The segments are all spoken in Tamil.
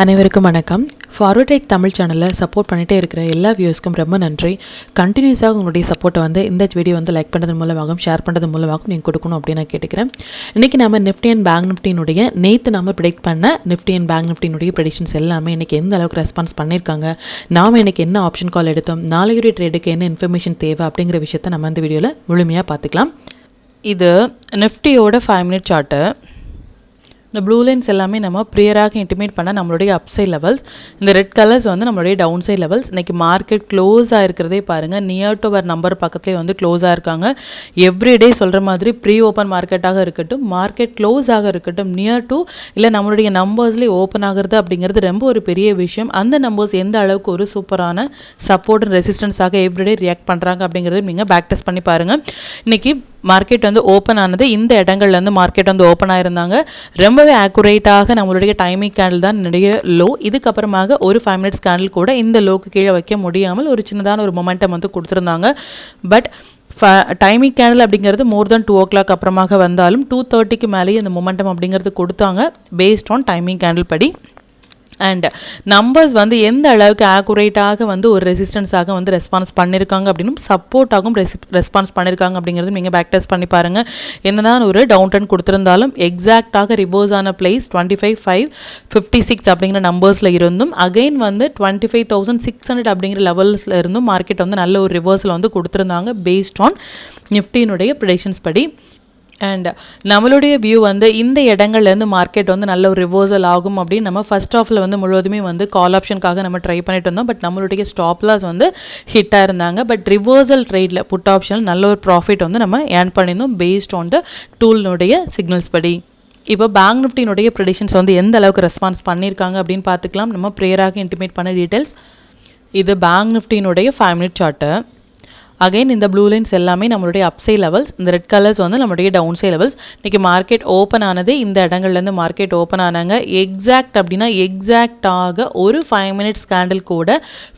அனைவருக்கும் வணக்கம். ஃபார்வர்ட் ரைட் தமிழ் சேனலில் சப்போர்ட் பண்ணிகிட்டே இருக்கிற எல்லா வியூஸ்க்கும் ரொம்ப நன்றி. கண்டினியூஸாக உங்களுடைய சப்போர்ட்டை இந்த வீடியோ லைக் பண்ணுறது மூலமாகவும் ஷேர் பண்ணுறது மூலமாகவும் நீங்கள் கொடுக்கணும் அப்படின்னு நான் கேட்டுக்கிறேன். இன்றைக்கி நம்ம நிஃப்டி அண்ட் பேங்க் நிஃப்டினுடைய நேற்று நம்ம ப்ரெடிக்ட் பண்ண நிஃப்டி அண்ட் பேங்க் நிஃப்டினுடைய ப்ரெடிக்ஷன்ஸ் எல்லாமே இன்றைக்கி எந்த அளவுக்கு ரெஸ்பான்ஸ் பண்ணியிருக்காங்க, நாம் இன்றைக்கி என்ன ஆப்ஷன் கால் எடுத்தோம், நாளைக்குரிய ட்ரேடுக்கு என்ன இன்ஃபர்மேஷன் தேவை அப்படிங்கிற விஷயத்தை நம்ம இந்த வீடியோவில் முழுமையாக பார்த்துக்கலாம். இது நிஃப்டியோட 5 மினிட் சார்ட்டு. இந்த ப்ளூ லைன்ஸ் எல்லாமே நம்ம ப்ரியராக இன்டிமேட் பண்ண நம்மளுடைய அப்சைட் லெவல்ஸ். இந்த ரெட் கலர்ஸ் நம்மளுடைய டவுன் சைட் லெவல்ஸ். இன்றைக்கி மார்க்கெட் க்ளோஸ் ஆகிருக்கிறதே பாருங்கள், நியர் டு அவர் நம்பர் பக்கத்துலேயே க்ளோஸ் ஆகிருக்காங்க. எவ்ரிடே சொல்கிற மாதிரி ப்ரீ ஓப்பன் மார்க்கெட்டாக இருக்கட்டும், மார்க்கெட் க்ளோஸ் ஆக இருக்கட்டும், நியர் டு இல்லை நம்மளுடைய நம்பர்ஸ்லேயே ஓப்பன் ஆகிறது அப்படிங்கிறது ரொம்ப ஒரு பெரிய விஷயம். அந்த நம்பர்ஸ் எந்த அளவுக்கு ஒரு சூப்பரான சப்போர்ட் அண்ட் ரெசிஸ்டன்ஸாக எவ்ரிடே ரியாக்ட் பண்ணுறாங்க அப்படிங்கிறது நீங்கள் பேக் டெஸ்ட் பண்ணி பாருங்கள். இன்றைக்கி மார்க்கெட் ஓப்பன் ஆனது இந்த இடங்கள்லேருந்து மார்க்கெட் ஓப்பன் ஆயிருந்தாங்க. ரொம்பவே ஆக்குரேட்டாக நம்மளுடைய டைமிங் கேண்டில் தான் நிறைய லோ. இதுக்கப்புறமாக ஒரு 5 மினிட்ஸ் கேண்டில் கூட இந்த லோக்கு கீழே வைக்க முடியாமல் ஒரு சின்னதான ஒரு மொமெண்டம் கொடுத்துருந்தாங்க. பட் டைமிங் கேண்டில் அப்படிங்கிறது மோர் தென் 2 o'clock அப்புறமாக வந்தாலும் 2:30க்கு மேலேயே இந்த மொமெண்டம் அப்படிங்கிறது கொடுத்தாங்க பேஸ்ட் ஆன் டைமிங் கேண்டில் படி. அண்ட் நம்பர்ஸ் எந்த அளவுக்கு ஆக்குரேட்டாக ஒரு ரெசிஸ்டன்ஸாக ரெஸ்பான்ஸ் பண்ணியிருக்காங்க அப்படின்னும் சப்போர்ட்டாகவும் ரெஸ்பான்ஸ் பண்ணியிருக்காங்க அப்படிங்கிறது நீங்கள் பேக் டெஸ்ட் பண்ணி பாருங்கள். என்னதான் ஒரு டவுன் ட்ரெண்ட் கொடுத்துருந்தாலும் எக்ஸாக்டாக ரிவர்ஸ் ஆன பிளேஸ் 25,556 அப்படிங்கிற நம்பர்ஸில் இருந்தும் அகெயின் 25,600 அப்படிங்கிற லெவல்ஸில் இருந்தும் மார்க்கெட் நல்ல ஒரு ரிவர்ஸில் கொடுத்துருந்தாங்க பேஸ்ட் ஆன் நிஃப்டியினுடைய ப்ரெடிக்ஷன்ஸ் படி. அண்ட் நம்மளுடைய வியூ இந்த இடங்கள்லேருந்து மார்க்கெட் நல்ல ஒரு ரிவர்சல் ஆகும் அப்படின்னு நம்ம ஃபர்ஸ்ட் ஆஃபில் முழுவதுமே கால் ஆப்ஷனுக்காக நம்ம ட்ரை பண்ணிட்டு இருந்தோம். பட் நம்மளுடைய ஸ்டாப் லாஸ் ஹிட்டாக இருந்தாங்க. பட் ரிவர்சல் ட்ரேடில் புட் ஆப்ஷனில் நல்ல ஒரு ப்ராஃபிட் நம்ம ஏர்ன் பண்ணியிருந்தோம் பேஸ்ட் ஆன் த டூல்னுடைய சிக்னல்ஸ் படி. இப்போ பேங்க் நிஃப்டினுடைய ப்ரெடிக்ஷன்ஸ் எந்த அளவுக்கு ரெஸ்பான்ஸ் பண்ணியிருக்காங்க அப்படின்னு பார்த்துக்கலாம். நம்ம ப்ரேயராக இன்டிமேட் பண்ண டீட்டெயில்ஸ். இது பேங்க் நிஃப்டினுடைய 5 மினிட் சார்ட்டு. அகைன் இந்த ப்ளூ லைன்ஸ் எல்லாமே நம்மளுடைய அப்சைட் லெவல்ஸ், இந்த ரெட் கலர்ஸ் நம்மளுடைய டவுன் சைட் லெவல்ஸ். இன்றைக்கி மார்க்கெட் ஓப்பன் ஆனது இந்த இடங்கள்லேருந்து மார்க்கெட் ஓப்பன் ஆனாங்க. எக்ஸாக்ட் அப்படின்னா எக்ஸாக்டாக ஒரு 5 மினிட்ஸ் கேண்டில் கூட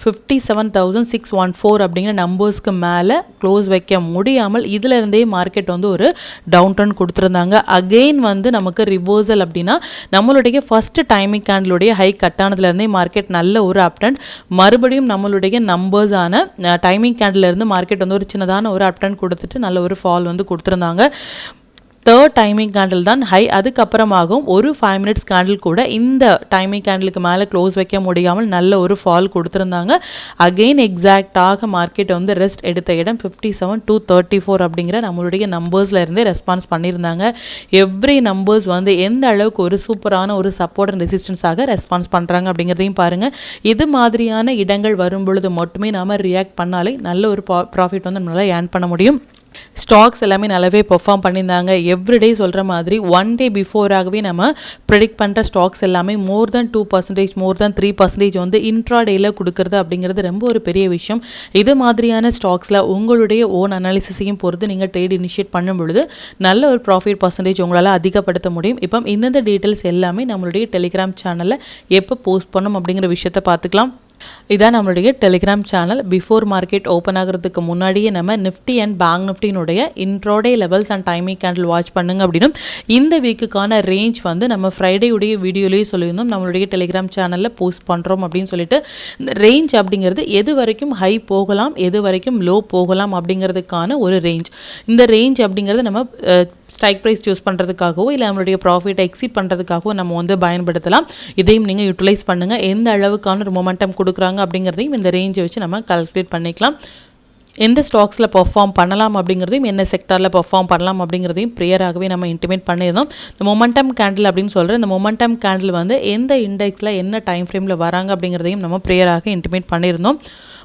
57,614 அப்படிங்கிற நம்பர்ஸ்க்கு மேலே க்ளோஸ் வைக்க முடியாமல் இதிலிருந்தே மார்க்கெட் ஒரு டவுன் ட்ரெண்ட் கொடுத்துருந்தாங்க. அகெயின் நமக்கு ரிவர்சல் அப்படின்னா நம்மளுடைய ஃபர்ஸ்ட் டைமிங் கேண்டிலுடைய ஹை கட்டானதுலேருந்தே மார்க்கெட் நல்ல ஒரு அப் ட்ரெண்ட், மறுபடியும் நம்மளுடைய நம்பர்ஸான டைமிங் கேண்டிலேருந்து மார்க்கெட் ஒரு சின்னதான ஒரு அப் ட்ரெண்ட் கொடுத்துட்டு நல்ல ஒரு ஃபால் கொடுத்துருந்தாங்க. தேர்ட் டைமிங் கேண்டில் தான் ஹை. அதுக்கப்புறமாகவும் ஒரு 5 மினிட்ஸ் கேண்டில் கூட இந்த டைமிங் கேண்டிலுக்கு மேலே க்ளோஸ் வைக்க முடியாமல் நல்ல ஒரு ஃபால் கொடுத்துருந்தாங்க. அகெயின் எக்ஸாக்டாக மார்க்கெட் ரெஸ்ட் எடுத்த இடம் 57,234 அப்படிங்கிற நம்மளுடைய நம்பர்ஸில் இருந்தே ரெஸ்பான்ஸ் பண்ணியிருந்தாங்க. எவ்ரி நம்பர்ஸ் எந்த அளவுக்கு ஒரு சூப்பரான ஒரு சப்போர்ட் அண்ட் ரெசிஸ்டன்ஸாக ரெஸ்பான்ஸ் பண்ணுறாங்க அப்படிங்கிறதையும் பாருங்கள். இது மாதிரியான இடங்கள் வரும் பொழுது மட்டுமே நாம் ரியாக்ட் பண்ணாலே நல்ல ஒரு ப்ராஃபிட் நம்மளால் ஏர்ன் பண்ண முடியும். ஸ்டாக்ஸ் எல்லாமே நல்லாவே பெர்ஃபார்ம் பண்ணியிருந்தாங்க. எவ்ரிடே சொல்கிற மாதிரி 1 day பிஃபோராகவே நம்ம ப்ரெடிக்ட் பண்ணுற ஸ்டாக்ஸ் எல்லாமே மோர் தென் 2%, மோர் தென் 3% இன்ட்ராடேயில் கொடுக்குறது அப்படிங்கிறது ரொம்ப ஒரு பெரிய விஷயம். இது மாதிரியான ஸ்டாக்ஸில் உங்களுடைய ஓன் அனாலிசிஸையும் பொறுத்து நீங்கள் ட்ரேட் இனிஷியேட் பண்ணும் பொழுது நல்ல ஒரு ப்ராஃபிட் பர்சன்டேஜ் உங்களால் அதிகப்படுத்த முடியும். இப்போ இந்தந்த டீட்டெயில்ஸ் எல்லாமே நம்மளுடைய டெலிகிராம் சேனலில் எப்போ போஸ்ட் பண்ணணும் அப்படிங்கிற விஷயத்தை பார்த்துக்கலாம். இதான் நம்மளுடைய Telegram channel. Before market open ஆகிறதுக்கு முன்னாடியே நம்ம நிஃப்டி அண்ட் பேங்க் நிஃப்டினுடைய intraday levels and timing candle watch பண்ணுங்க அப்படின்னும் இந்த வீக்குக்கான ரேஞ்ச் நம்ம ஃப்ரைடேயுடைய வீடியோலேயே சொல்லியிருந்தோம். நம்மளுடைய டெலிகிராம் சேனலில் போஸ்ட் பண்ணுறோம் அப்படின்னு சொல்லிட்டு இந்த ரேஞ்ச் அப்படிங்கிறது எது வரைக்கும் ஹை போகலாம், எது வரைக்கும் லோ போகலாம் அப்படிங்கிறதுக்கான ஒரு ரேஞ்ச். இந்த ரேஞ்ச் அப்படிங்கிறது நம்ம ஸ்ட்ரைக் ப்ரைஸ் சூஸ் பண்ணுறதுக்காகவோ இல்லை நம்மளுடைய ப்ராஃபிட்டை எக்ஸீட் பண்ணுறதுக்காகவோ நம்ம பயன்படுத்தலாம். இதையும் நீங்கள் யூட்டிலைஸ் பண்ணுங்கள். எந்த அளவுக்கான ஒரு மொமெண்டம் கொடுக்குறாங்க அப்படிங்கிறதையும் இந்த ரேஞ்சை வச்சு நம்ம கால்குலேட் பண்ணிக்கலாம். எந்த ஸ்டாக்ஸில் பர்ஃபார்ம் பண்ணலாம் அப்படிங்கிறதையும் என்ன செக்டாரில் பர்ஃபார்ம் பண்ணலாம் அப்படிங்கிறதையும் ப்ரேயராகவே நம்ம இன்டிமேட் பண்ணியிருந்தோம். இந்த மொமெண்டம் கேண்டில் அப்படின்னு சொல்கிற இந்த மொமெண்டம் கேண்டில் எந்த இண்டெக்ஸில் என்ன டைம் ஃப்ரேமில் வராங்க அப்படிங்கிறதையும் நம்ம ப்ரேயராக இன்டிமேட் பண்ணியிருந்தோம்.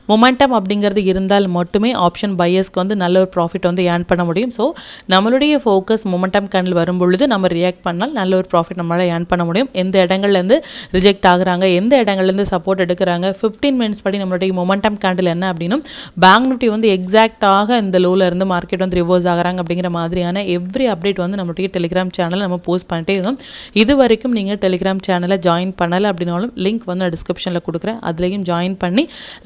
மொமெண்டம் அப்படிங்கிறது இருந்தால் மட்டுமே ஆப்ஷன் பையர்ஸ்க்கு நல்ல ஒரு ப்ராஃபிட் ஏர்ன் பண்ண முடியும். ஸோ நம்மளுடைய ஃபோக்கஸ் மொமெண்டம் கேண்டில் வரும் பொழுது நம்ம ரியாக்ட் பண்ணால் நல்ல ஒரு ப்ராஃபிட் நம்மளால் ஏர்ன் பண்ண முடியும். எந்த இடங்கள்லேருந்து ரிஜெக்ட் ஆகுறாங்க, எந்த இடங்கள்லேருந்து சப்போர்ட் எடுக்கிறாங்க, 15 மினிட்ஸ் படி நம்மளுடைய மொமெண்டம் கேண்டில் என்ன அப்படின்னும் பேங்க் நிஃப்டி எக்ஸாக்டாக இந்த லோவில் இருந்து மார்க்கெட் ரிவர்ஸ் ஆகிறாங்க அப்படிங்கிற மாதிரியான எவ்ரி அப்டேட் நம்மளுடைய டெலிகிராம் சேனலில் நம்ம போஸ்ட் பண்ணிட்டே இருந்தோம். இது வரைக்கும் நீங்கள் டெலிகிராம் சேனலை ஜாயின் பண்ணலை அப்படின்னாலும் லிங்க் நான் டிஸ்கிரிப்ஷனில் கொடுக்குறேன். அதுலேயும் ஜாயின் பண்ணி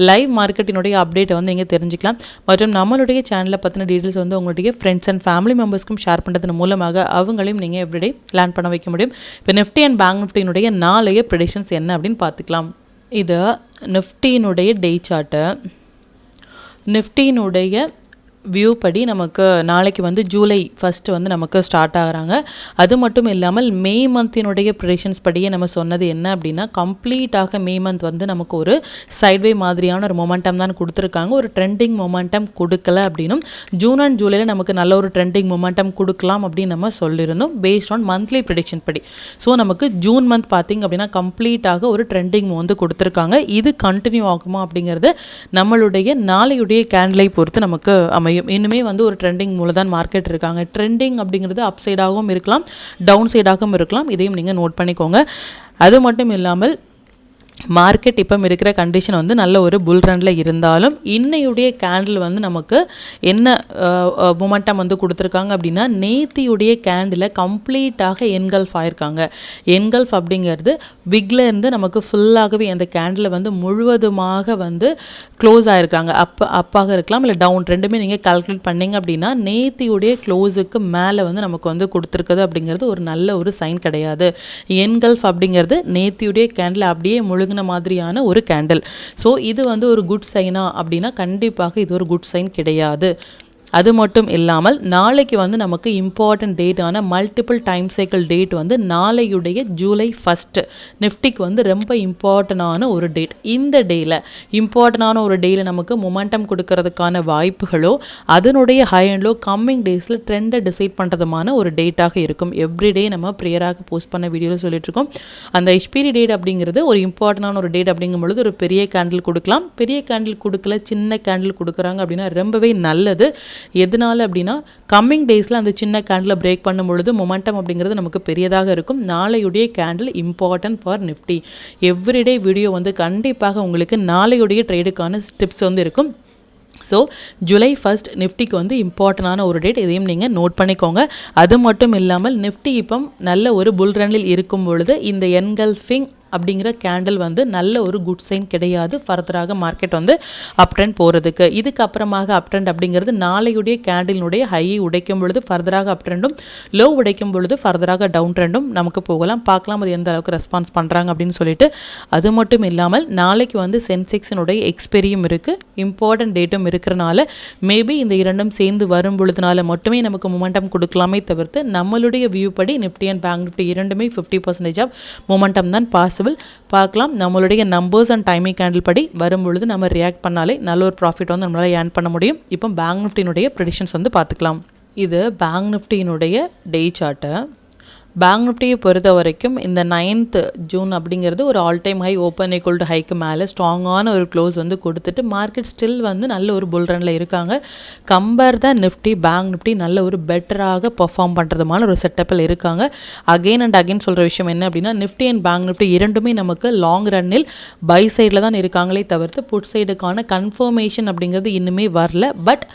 லைவ் மார்க்கெட்டினுடைய அப்டேட்டை வந்து நீங்கள் தெரிஞ்சுக்கலாம். மற்றும் நம்மளுடைய சேனலை பற்றின டீட்டெயில்ஸ் வந்து உங்களுடைய ஃப்ரெண்ட்ஸ் அண்ட் ஃபேமிலி மெம்பர்ஸ்க்கும் ஷேர் பண்ணுறதன் மூலமாக அவங்களையும் நீங்கள் எவ்ரிடே லேர்ன் பண்ண வைக்க முடியும். இப்போ நிஃப்டி அண்ட் பேங்க் நிஃப்டியினுடைய நாளைய ப்ரெடிக்ஷன்ஸ் என்ன அப்படின்னு பார்த்துக்கலாம். இது நிஃப்டியினுடைய டே சார்ட்டு. நிஃப்டியினுடைய வியூ படி நமக்கு நாளைக்கு வந்து ஜூலை 1 வந்து நமக்கு ஸ்டார்ட் ஆகிறாங்க. அது மட்டும் இல்லாமல் மே மந்தினுடைய ப்ரெடிக்ஷன்ஸ் படியே நம்ம சொன்னது என்ன அப்படின்னா, கம்ப்ளீட்டாக மே மந்த் வந்து நமக்கு ஒரு சைட்வே மாதிரியான ஒரு மொமெண்டம் தான் கொடுத்துருக்காங்க. ஒரு ட்ரெண்டிங் மொமெண்டம் கொடுக்கல அப்படின்னும் ஜூன் அண்ட் ஜூலையில் நமக்கு நல்ல ஒரு ட்ரெண்டிங் மொமெண்டம் கொடுக்கலாம் அப்படின்னு நம்ம சொல்லியிருந்தோம் பேஸ்ட் ஆன் மந்த்லி ப்ரெடிக்ஷன் படி. ஸோ நமக்கு ஜூன் மந்த் பார்த்திங்க அப்படின்னா கம்ப்ளீட்டாக ஒரு ட்ரெண்டிங் வந்து கொடுத்துருக்காங்க. இது கண்டினியூ ஆகுமா அப்படிங்கிறது நம்மளுடைய நாளையுடைய கேண்டிலை பொறுத்து நமக்கு அமையும். இன்னுமே வந்து ஒரு ட்ரெண்டிங் மூலம் தான் மார்க்கெட் இருக்காங்க. ட்ரெண்டிங் அப்படிங்கிறது அப் சைடாகவும் இருக்கலாம், டவுன் சைடாகவும் இருக்கலாம். இதையும் நீங்கள் நோட் பண்ணிக்கோங்க. அது மட்டும் இல்லாமல் மார்க்கெட் இப்போ இருக்கிற கண்டிஷன் வந்து நல்ல ஒரு புல் ரனில் இருந்தாலும் இன்னையுடைய கேண்டில் வந்து நமக்கு என்ன மொமெண்டம் வந்து கொடுத்துருக்காங்க அப்படின்னா, நேத்தியுடைய கேண்டில் கம்ப்ளீட்டாக என்கல்ஃப் ஆயிருக்காங்க. என்கல்ஃப் அப்படிங்கிறது பிக்ல இருந்து நமக்கு ஃபுல்லாகவே அந்த கேண்டில் வந்து முழுவதுமாக வந்து க்ளோஸ் ஆகிருக்காங்க. அப்பாக இருக்கலாம் இல்லை டவுன், ரெண்டுமே நீங்கள் கால்குலேட் பண்ணிங்க அப்படின்னா நேத்தியுடைய க்ளோஸுக்கு மேலே வந்து நமக்கு வந்து கொடுத்துருக்குது அப்படிங்கிறது ஒரு நல்ல ஒரு சைன் கிடையாது. என்கல்ஃப் அப்படிங்கிறது நேத்தியுடைய கேண்டில் அப்படியே மாதிரியான ஒரு கேண்டில். ஸோ இது வந்து ஒரு குட் சைனா அப்படின்னா கண்டிப்பாக இது ஒரு குட் சைன் கிடையாது. அது மட்டும் இல்லாமல் நாளைக்கு வந்து நமக்கு இம்பார்ட்டன்ட் டேட்டான மல்டிபிள் டைம் சைக்கிள் டேட் வந்து நாளையுடைய ஜூலை 1 நிஃப்டிக்கு வந்து ரொம்ப இம்பார்ட்டண்டான ஒரு டேட். இந்த டேயில் இம்பார்ட்டண்டான ஒரு டேயில் நமக்கு மொமெண்டம் கொடுக்கறதுக்கான வாய்ப்புகளோ அதனுடைய ஹை அண்ட் லோ கம்மிங் டேஸில் ட்ரெண்டை டிசைட் பண்ணுறதுமான ஒரு டேட்டாக இருக்கும். எவ்ரிடே நம்ம ப்ரேயராக போஸ்ட் பண்ண வீடியோவில் சொல்லிட்டு இருக்கோம். அந்த எக்ஸ்பீரி டேட் அப்படிங்கிறது ஒரு இம்பார்ட்டண்டான ஒரு டேட் அப்படிங்கும் பொழுது ஒரு பெரிய கேண்டில் கொடுக்கலாம். பெரிய கேண்டில் கொடுக்கல, சின்ன கேண்டில் கொடுக்குறாங்க அப்படின்னா ரொம்பவே நல்லது. எதனால அப்படின்னா கம்மிங் டேஸில் அந்த சின்ன கேண்டில் பிரேக் பண்ணும் பொழுது மொமெண்டம் அப்படிங்கிறது நமக்கு பெரியதாக இருக்கும். நாளையுடைய candle important for Nifty. Everyday video வந்து கண்டிப்பாக உங்களுக்கு நாளையுடைய ட்ரேடுக்கான டிப்ஸ் வந்து இருக்கும். ஸோ ஜூலை 1 நிஃப்டிக்கு வந்து இம்பார்ட்டண்டான ஒரு டேட், இதையும் நீங்கள் நோட் பண்ணிக்கோங்க. அது மட்டும் இல்லாமல் நிஃப்டி இப்போ நல்ல ஒரு புல் ரனில் இருக்கும் பொழுது இந்த என்கல்ஃபிங் அப்படிங்கிற கேண்டில் வந்து நல்ல ஒரு குட் சைன் கிடையாது ஃபர்தராக மார்க்கெட் வந்து அப் ட்ரெண்ட் போகிறதுக்கு. இதுக்கப்புறமாக அப் ட்ரெண்ட் அப்படிங்கிறது நாளையுடைய கேண்டிலினுடைய ஹையை உடைக்கும் பொழுது ஃபர்தராக அப் ட்ரெண்டும், லோ உடைக்கும் பொழுது ஃபர்தராக டவுன் ட்ரெண்டும் நமக்கு போகலாம். பார்க்கலாம் அது எந்த அளவுக்கு ரெஸ்பான்ஸ் பண்ணுறாங்க அப்படின்னு சொல்லிட்டு. அது மட்டும் இல்லாமல் நாளைக்கு வந்து சென்செக்ஸினுடைய எக்ஸ்பெரியும் இருக்குது, இம்பார்ட்டன்ட் டேட்டும் இருக்கிறனால மேபி இந்த இரண்டும் சேர்ந்து வரும் பொழுதுனால மட்டுமே நமக்கு மொமெண்டம் கொடுக்கலாமே தவிர்த்து நம்மளுடைய வியூ படி நிஃப்டி அண்ட் பேங்க் நிஃப்டி இரண்டுமே 50% ஆஃப் மொமெண்டம் தான் பார்க்கலாம். நம்மளுடைய நம்பர்ஸ் அண்ட் டைமிங் கேண்டில் படி வரும்பொழுது நம்ம ரியாக்ட் பண்ணாலே நல்ல ஒரு ப்ராஃபிட் வந்து நம்மளால் ஏர்ன் பண்ண முடியும். இப்போ பேங்க் நிஃப்டியினுடைய ப்ரெடிக்ஷன்ஸ் வந்து பார்த்துக்கலாம். இது பேங்க் நிஃப்டியினுடைய டே சார்ட்டு. பேங்க் நிஃப்டியை பொறுத்த வரைக்கும் இந்த 9th ஜூன் அப்படிங்கிறது ஒரு all time high open equal to haiku மேலே ஸ்ட்ராங்கான ஒரு க்ளோஸ் வந்து கொடுத்துட்டு மார்க்கெட் ஸ்டில் வந்து நல்ல ஒரு புல் ரனில் இருக்காங்க. கம்பேர் தான் நிஃப்டி பேங்க் நிஃப்டி நல்ல ஒரு பெட்டராக பர்ஃபார்ம் பண்ணுறதுமான ஒரு செட்டப்பில் இருக்காங்க. அகெயின் அண்ட் அகெயின் சொல்கிற விஷயம் என்ன அப்படின்னா, நிஃப்டி அண்ட் பேங்க் நிஃப்டி இரண்டுமே நமக்கு லாங் ரன்னில் பை சைடில் தான் இருக்காங்களே தவிர்த்து புட் சைடுக்கான கன்ஃபர்மேஷன் அப்படிங்கிறது இன்னுமே வரல. பட்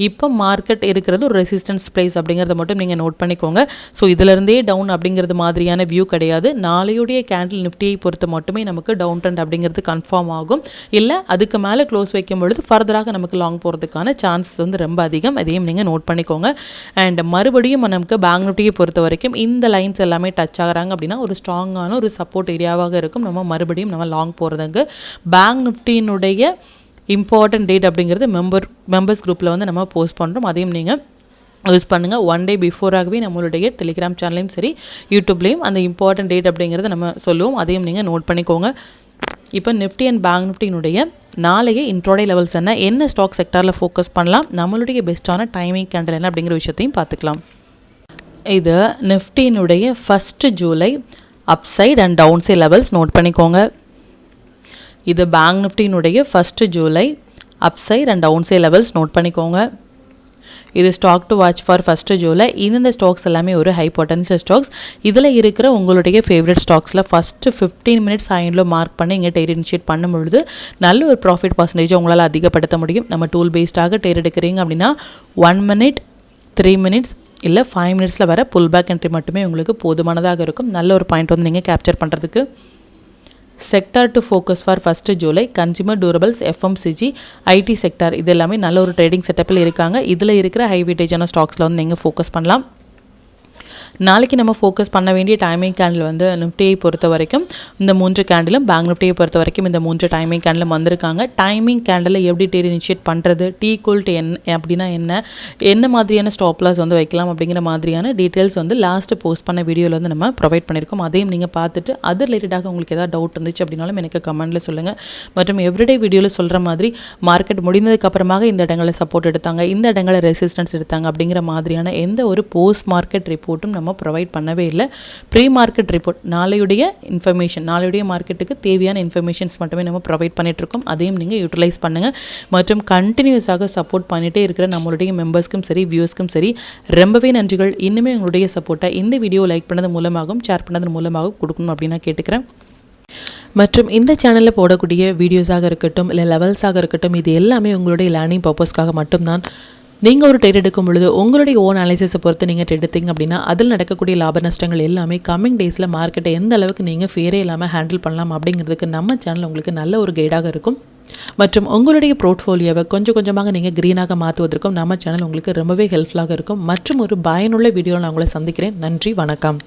இப்போ மார்க்கெட் இருக்கிறது ஒரு ரெசிஸ்டன்ஸ் ப்ரைஸ் அப்படிங்கிறத மட்டும் நீங்கள் நோட் பண்ணிக்கோங்க. ஸோ இதிலிருந்தே டவுன் அப்படிங்கிறது மாதிரியான வியூ கிடையாது. நாளையுடைய கேண்டில் நிஃப்டியை பொறுத்து மட்டுமே நமக்கு டவுன் ட்ரெண்ட் அப்படிங்கிறது கன்ஃபார்ம் ஆகும். இல்லை அதுக்கு மேலே க்ளோஸ் வைக்கும் பொழுது ஃபர்தராக நமக்கு லாங் போகிறதுக்கான சான்சஸ் வந்து ரொம்ப அதிகம். அதையும் நீங்கள் நோட் பண்ணிக்கோங்க. அண்ட் மறுபடியும் நமக்கு பேங்க் நிஃப்டியை பொறுத்த வரைக்கும் இந்த லைன்ஸ் எல்லாமே டச் ஆகிறாங்க அப்படின்னா ஒரு ஸ்ட்ராங்கான ஒரு சப்போர்ட் ஏரியாவாக இருக்கும். நம்ம மறுபடியும் நம்ம லாங் போகிறதுக்கு பேங்க் நிஃப்டியினுடைய இம்பார்ட்டன்ட் டேட் அப்படிங்கிறது மெம்பர்ஸ் குரூப்பில் வந்து நம்ம போஸ்ட் பண்ணுறோம். அதையும் நீங்கள் யூஸ் பண்ணுங்கள். ஒன் டே பிஃபோராகவே நம்மளுடைய டெலிகிராம் சேனல்லையும் சரி யூடியூப்லேயும் அந்த இம்பார்ட்டன்ட் டேட் அப்படிங்கிறத நம்ம சொல்லுவோம். அதையும் நீங்கள் நோட் பண்ணிக்கோங்க. இப்போ நிஃப்டி அண்ட் பேங்க் நிஃப்டியினுடைய நாளைய இன்ட்ரோடே லெவல்ஸ் என்ன ஸ்டாக் செக்டாரில் ஃபோக்கஸ் பண்ணலாம், நம்மளுடைய பெஸ்ட்டான டைமிங் கேண்டில் என்ன அப்படிங்கிற விஷயத்தையும் பார்த்துக்கலாம். இது நிஃப்டியினுடைய 1 July upside and down side levels note பண்ணிக்கோங்க. இது பேங்க் நிஃப்டியினுடைய 1 July upside and down side levels note பண்ணிக்கோங்க. இது stock to watch for 1 July. இந்த ஸ்டாக்ஸ் எல்லாமே ஒரு ஹை பொட்டன்ஷியல் ஸ்டாக்ஸ். இதில் இருக்கிற உங்களுடைய ஃபேவரட் ஸ்டாக்ஸில் ஃபஸ்ட்டு 15 மினிட்ஸ் ஹைண்டில் மார்க் பண்ணி இங்கே டேர் இனிஷியேட் பண்ணும்பொழுது நல்ல ஒரு ப்ராஃபிட் பர்சன்டேஜ் உங்களால் அதிகப்படுத்த முடியும். நம்ம டூல் பேஸ்டாக டேர் எடுக்கிறீங்க அப்படின்னா 1 மினிட் 3 மினிட்ஸ் இல்லை 5 மினிட்ஸில் வர புல் பேக் என்ட்ரி மட்டுமே உங்களுக்கு போதுமானதாக இருக்கும். நல்ல ஒரு பாயிண்ட் வந்து நீங்கள் கேப்சர் பண்ணுறதுக்கு. Sector to focus for 1 July, consumer durables, FMCG, IT sector இது எல்லாமே நல்ல ஒரு ட்ரேடிங் செட்டப்பில் இருக்காங்க. இதில் இருக்கிற ஹை வெயிட்டேஜான ஸ்டாக்ஸில் வந்து நீங்கள் ஃபோக்கஸ் பண்ணலாம். நாளைக்கு நம்ம ஃபோக்கஸ் பண்ண வேண்டிய டைமிங் கேண்டில் வந்து நிஃப்டியை பொறுத்த வரைக்கும் இந்த 3 கேண்டிலும், பேங்க் நிஃப்டியை பொறுத்த வரைக்கும் இந்த 3 டைமிங் கேண்டிலும் வந்திருக்காங்க. டைமிங் கேண்டில் எப்படி ட்ரேட் இனிஷியேட் பண்ணுறது, T = N அப்படின்னா என்ன மாதிரியான ஸ்டாப் லாஸ் வந்து வைக்கலாம் அப்படிங்கிற மாதிரியான டீட்டெயில்ஸ் வந்து லாஸ்ட்டு போஸ்ட் பண்ண வீடியோவில் வந்து நம்ம ப்ரொவைட் பண்ணியிருக்கோம். அதையும் நீங்கள் பார்த்துட்டு அது ரிலேட்டடாக உங்களுக்கு ஏதாவது டவுட் இருந்துச்சு அப்படின்னாலும் எனக்கு கமெண்ட்டில் சொல்லுங்கள். மற்றும் எவ்ரிடே வீடியோவில் சொல்கிற மாதிரி மார்க்கெட் முடிந்ததுக்கு அப்புறமாக இந்த இடங்களில் சப்போர்ட் எடுத்தாங்க, இந்த இடங்களில் ரெசிஸ்டன்ஸ் எடுத்தாங்க அப்படிங்கிற மாதிரியான எந்த ஒரு போஸ்ட் மார்க்கெட் ரிப்போர்ட்டும் நம்ம ப்ரொவைட் பண்ணவே இல்லை. ப்ரீ மார்க்கெட் ரிப்போர்ட் நாளையுடைய இன்ஃபர்மேஷன், நாளையுடைய மார்க்கெட்டுக்கு தேவையான இன்ஃபர்மேஷன்ஸ் மட்டுமே நம்ம ப்ரொவைட் பண்ணிகிட்ருக்கோம். அதையும் நீங்கள் யூட்டிலைஸ் பண்ணுங்கள். மற்றும் கண்டினியூஸாக சப்போர்ட் பண்ணிகிட்டே இருக்கிற நம்மளுடைய மெம்பர்ஸ்க்கும் சரி, வியூஸ்க்கும் சரி ரொம்பவே நன்றிகள். இன்னுமே உங்களுடைய சப்போர்ட்டை இந்த வீடியோ லைக் பண்ணது மூலமாகவும் ஷேர் பண்ணது மூலமாகவும் கொடுக்கணும் அப்படின்னு நான் கேட்டுக்கிறேன். மற்றும் இந்த சேனலில் போடக்கூடிய வீடியோஸாக இருக்கட்டும், இல்லை லெவல்ஸாக இருக்கட்டும், இது எல்லாமே உங்களுடைய லேர்னிங் பர்பஸ்க்காக மட்டும்தான். நீங்கள் ஒரு ட்ரேட் எடுக்கும் பொழுது உங்களுடைய ஓன் அனாலிசிஸை பொறுத்து நீங்கள் ட்ரேட் எடுத்தீங்க அப்படின்னா அதில் நடக்கக்கூடிய லாப நஷ்டங்கள் எல்லாமே கம்மிங் டேஸில் மார்க்கெட்டை எந்த அளவுக்கு நீங்கள் ஃபேரே இல்லாமல் ஹேண்டில் பண்ணலாம் அப்படிங்கிறதுக்கு நம்ம சேனல் உங்களுக்கு நல்ல ஒரு கைடாக இருக்கும். மற்றும் உங்களுடைய போர்ட்ஃபோலியோவை கொஞ்சம் கொஞ்சமாக நீங்கள் க்ரீனாக மாற்றுவதற்கும் நம்ம சேனல் உங்களுக்கு ரொம்பவே ஹெல்ப்ஃபுல்லாக இருக்கும். மற்றும் ஒரு பயனுள்ள வீடியோவில் நான் உங்களை சந்திக்கிறேன். நன்றி, வணக்கம்.